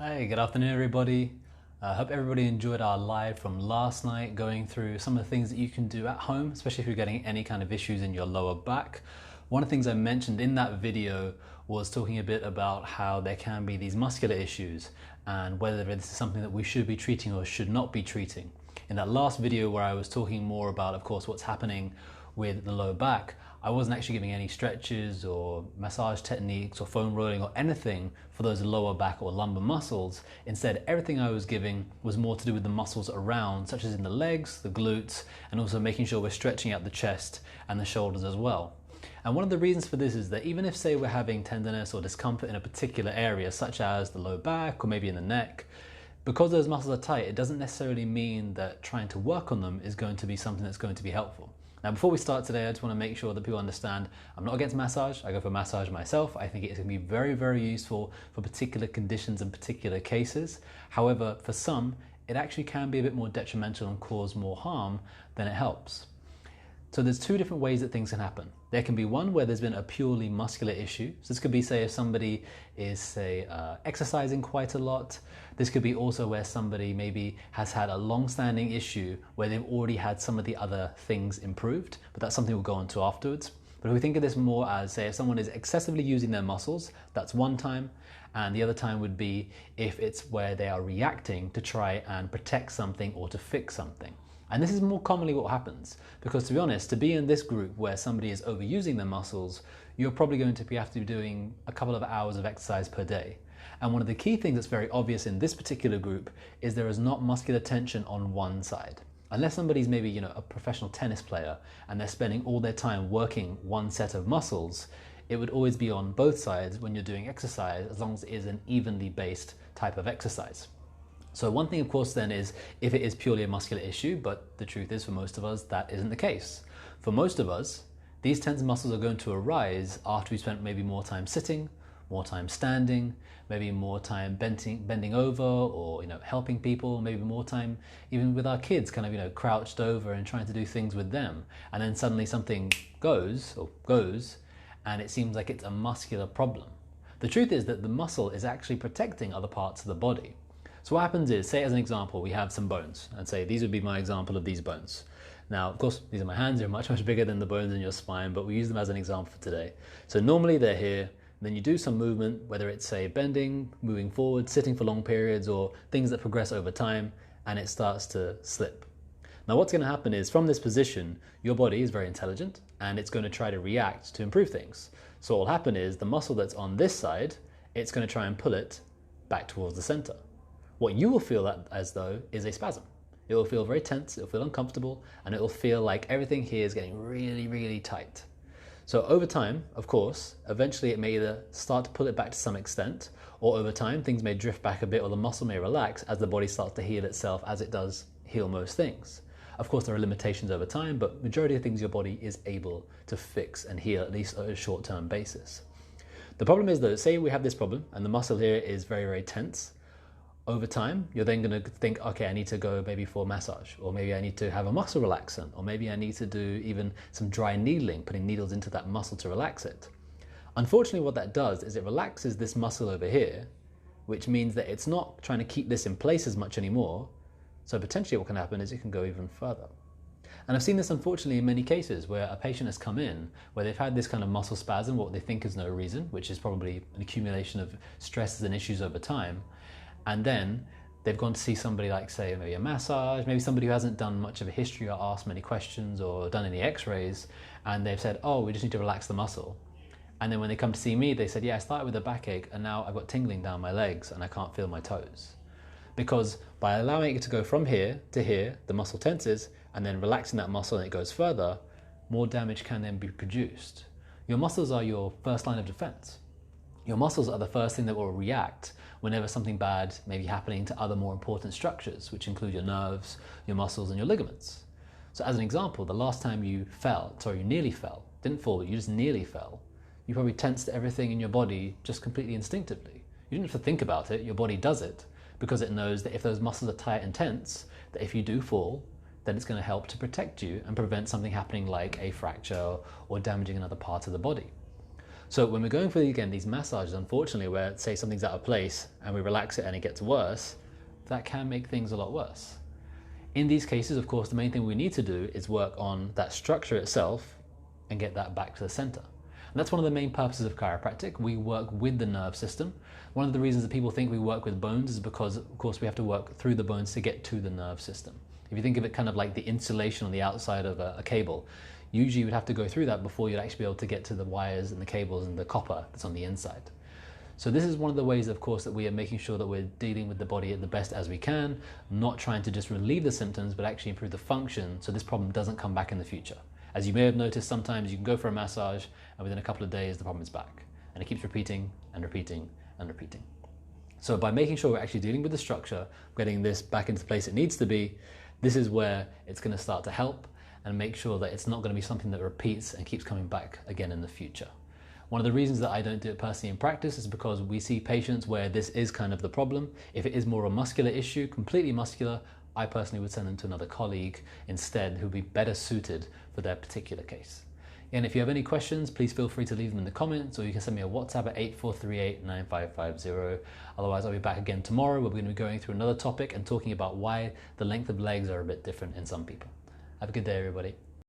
Hey, good afternoon, everybody. I hope everybody enjoyed our live from last night, going through some of the things that you can do at home, especially if you're getting any kind of issues in your lower back. One of the things I mentioned in that video was talking a bit about how there can be these muscular issues and whether this is something that we should be treating or should not be treating. In that last video where I was talking more about, of course, what's happening with the lower back, I wasn't actually giving any stretches or massage techniques or foam rolling or anything for those lower back or lumbar muscles. Instead, everything I was giving was more to do with the muscles around, such as in the legs, the glutes, and also making sure we're stretching out the chest and the shoulders as well. And one of the reasons for this is that even if, say, we're having tenderness or discomfort in a particular area, such as the low back or maybe in the neck, because those muscles are tight, it doesn't necessarily mean that trying to work on them is going to be something that's going to be helpful. Now, before we start today, I just want to make sure that people understand I'm not against massage. I go for massage myself. I think it's going to be very, very useful for particular conditions and particular cases. However, for some, it actually can be a bit more detrimental and cause more harm than it helps. So there's two different ways that things can happen. There can be one where there's been a purely muscular issue. So this could be, say, if somebody is, say, exercising quite a lot. This could be also where somebody maybe has had a long-standing issue where they've already had some of the other things improved, but that's something we'll go on to afterwards. But if we think of this more as, say, if someone is excessively using their muscles, that's one time. And the other time would be if it's where they are reacting to try and protect something or to fix something. And this is more commonly what happens, because to be honest, to be in this group where somebody is overusing their muscles, you're probably going to have to be doing a couple of hours of exercise per day. And one of the key things that's very obvious in this particular group is there is not muscular tension on one side. Unless somebody's maybe, a professional tennis player and they're spending all their time working one set of muscles, it would always be on both sides when you're doing exercise, as long as it is an evenly based type of exercise. So one thing, of course, then is if it is purely a muscular issue, but the truth is for most of us, that isn't the case. For most of us, these tense muscles are going to arise after we spent maybe more time sitting, more time standing, maybe more time bending over or, helping people, maybe more time even with our kids, kind of, crouched over and trying to do things with them. And then suddenly something goes, and it seems like it's a muscular problem. The truth is that the muscle is actually protecting other parts of the body. So what happens is, say as an example, we have some bones, and say these would be my example of these bones. Now, of course, these are my hands, they're much, much bigger than the bones in your spine, but we use them as an example for today. So normally they're here, then you do some movement, whether it's, say, bending, moving forward, sitting for long periods, or things that progress over time, and it starts to slip. Now, what's going to happen is, from this position, your body is very intelligent, and it's going to try to react to improve things. So what will happen is, the muscle that's on this side, it's going to try and pull it back towards the center. What you will feel that as though is a spasm. It will feel very tense, it will feel uncomfortable, and it will feel like everything here is getting really, really tight. So over time, of course, eventually it may either start to pull it back to some extent, or over time things may drift back a bit or the muscle may relax as the body starts to heal itself, as it does heal most things. Of course, there are limitations over time, but majority of things your body is able to fix and heal, at least on a short-term basis. The problem is though, say we have this problem and the muscle here is very, very tense. Over time, you're then going to think, okay, I need to go maybe for a massage, or maybe I need to have a muscle relaxant, or maybe I need to do even some dry needling, putting needles into that muscle to relax it. Unfortunately, what that does is it relaxes this muscle over here, which means that it's not trying to keep this in place as much anymore. So potentially what can happen is it can go even further. And I've seen this unfortunately in many cases where a patient has come in where they've had this kind of muscle spasm, what they think is no reason, which is probably an accumulation of stresses and issues over time. And then they've gone to see somebody like, say, maybe a massage, maybe somebody who hasn't done much of a history or asked many questions or done any x-rays, and they've said, oh, we just need to relax the muscle. And then when they come to see me, they said, yeah, I started with a backache and now I've got tingling down my legs and I can't feel my toes. Because by allowing it to go from here to here, the muscle tenses, and then relaxing that muscle and it goes further, more damage can then be produced. Your muscles are your first line of defense. Your muscles are the first thing that will react whenever something bad may be happening to other more important structures, which include your nerves, your muscles, and your ligaments. So as an example, the last time you nearly fell, didn't fall, but you just nearly fell, you probably tensed everything in your body just completely instinctively. You didn't have to think about it, your body does it, because it knows that if those muscles are tight and tense, that if you do fall, then it's going to help to protect you and prevent something happening like a fracture or damaging another part of the body. So when we're going for, again, these massages, unfortunately, where say something's out of place and we relax it and it gets worse, that can make things a lot worse. In these cases, of course, the main thing we need to do is work on that structure itself and get that back to the center. And that's one of the main purposes of chiropractic. We work with the nerve system. One of the reasons that people think we work with bones is because, of course, we have to work through the bones to get to the nerve system. If you think of it kind of like the insulation on the outside of a cable, usually you would have to go through that before you'd actually be able to get to the wires and the cables and the copper that's on the inside. So this is one of the ways, of course, that we are making sure that we're dealing with the body the best as we can, not trying to just relieve the symptoms, but actually improve the function so this problem doesn't come back in the future. As you may have noticed, sometimes you can go for a massage and within a couple of days, the problem is back. And it keeps repeating and repeating and repeating. So by making sure we're actually dealing with the structure, getting this back into the place it needs to be, this is where it's going to start to help and make sure that it's not going to be something that repeats and keeps coming back again in the future. One of the reasons that I don't do it personally in practice is because we see patients where this is kind of the problem. If it is more a muscular issue, completely muscular, I personally would send them to another colleague instead who would be better suited for their particular case. And if you have any questions, please feel free to leave them in the comments, or you can send me a WhatsApp at 8438-9550. Otherwise, I'll be back again tomorrow where we're going to be going through another topic and talking about why the length of legs are a bit different in some people. Have a good day, everybody.